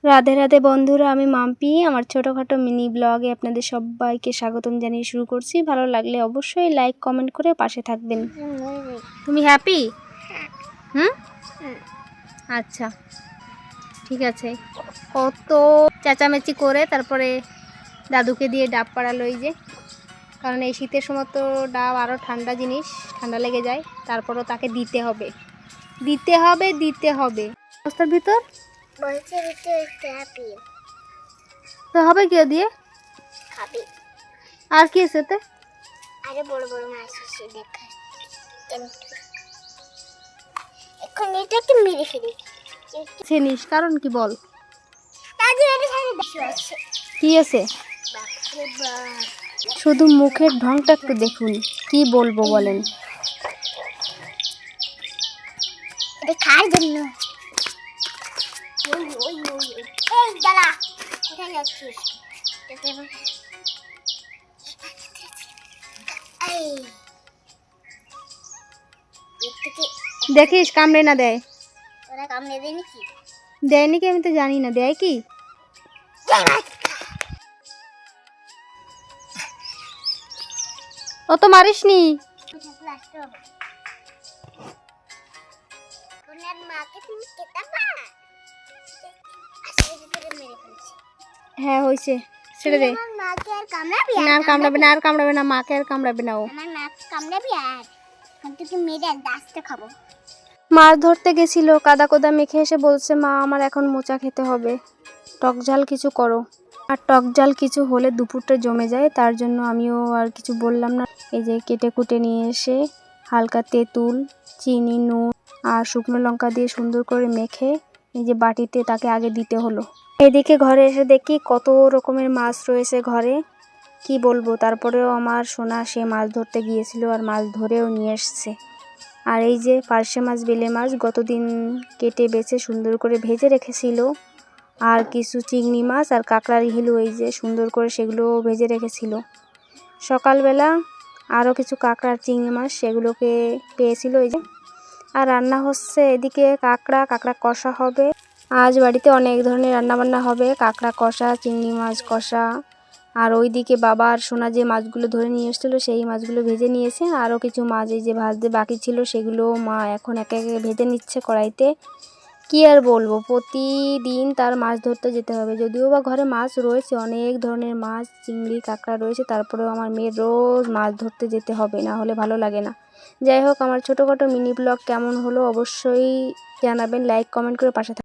রাধে রাধে বন্ধুরা, আমি মাম্পি। আমার ছোটোখাটো মিনি ব্লগে আপনাদের সবাইকে স্বাগতম জানিয়ে শুরু করছি। ভালো লাগলে অবশ্যই লাইক কমেন্ট করে পাশে থাকবেন। তুমি হ্যাপি? আচ্ছা, ঠিক আছে। কত চেঁচামেচি করে তারপরে দাদুকে দিয়ে ডাব পাড়ালো, এই যে। কারণ এই শীতের সময় তো ডাব আরও ঠান্ডা জিনিস, ঠান্ডা লেগে যায়। তারপরও তাকে দিতে হবে। রাস্তার ভিতর তো হবে কি দিয়ে খাবি? আর কি আছে এতে? আরে বড় বড় মাছ আছে, দেখা। এখন এটাকে মেরে ফেলি। চিনিস কারণ কি বল? কি আছে? শুধু মুখের ঢংটা একটু দেখুন, কি বলবো বলেন? খাওয়ার জন্য। এই দাঁড়া, কোথায় যাচ্ছিস? দেখিস কামড়ে না দেয়। ওরা কামড়ে দেয়নি কি? দেয়নি কি আমি তো জানি না, দেয় কি? ও তো মারিস নি। হ্যাঁ হয়েছে, ছেড়ে দে। না আর কামড়াবে না, মাকে আর কামড়াবে না। ও মাছ ধরতে গেছিল, কাদা কোদা মেখে এসে বলছে, মা আমার এখন মোচা খেতে হবে, টক ঝাল কিছু করো। আর টক ঝাল কিছু হলে দুপুরটা জমে যায়, তার জন্য আমিও আর কিছু বললাম না। এই যে কেটে কুটে নিয়ে এসে হালকা তেঁতুল, চিনি, নুন আর শুকনো লঙ্কা দিয়ে সুন্দর করে মেখে এই যে বাটিতে তাকে আগে দিতে হলো। এদিকে ঘরে এসে দেখি কত রকমের মাছ রয়েছে ঘরে, কি বলবো। তারপরেও আমার সোনা সে মাছ ধরতে গিয়েছিল আর মাছ ধরেও নিয়ে এসছে। আর এই যে পার্শে মাছ, বেলে মাছ গতদিন কেটে বেছে সুন্দর করে ভেজে রেখেছিল। আর কিছু চিংড়ি মাছ আর কাঁকড়ার হিলু এই যে সুন্দর করে সেগুলো ভেজে রেখেছিল। সকালবেলা আরও কিছু কাঁকড়া আর চিংড়ি মাছ সেগুলোকে পেয়েছিল এই যে। আর রান্না হচ্ছে এদিকে কাঁকড়া কষা হবে। আজ বাড়িতে অনেক ধরনের রান্নাবান্না হবে, কাঁকড়া কষা, চিংড়ি মাছ কষা। আর ওইদিকে বাবা আর সোনা যে মাছগুলো ধরে নিয়ে এসেছিলো সেই মাছগুলো ভেজে নিয়েছে। আরও কিছু মাছ এই যে ভাজতে বাকি ছিল, সেগুলো মা এখন একে একে ভেজে নিচ্ছে কড়াইতে। কি আর বলবো, প্রতিদিন তার মাছ ধরতে যেতে হবে। যদিও বা ঘরে মাছ রয়েছে, অনেক ধরনের মাছ, চিংড়ি, কাঁকড়া রয়েছে, তারপরেও আমার মেয়ের রোজ মাছ ধরতে যেতে হবে, না হলে ভালো লাগে না। যাই হোক, আমার ছোটোখাটো মিনি ব্লগ কেমন হলো অবশ্যই জানাবেন, লাইক কমেন্ট করে পাশে থাকবেন।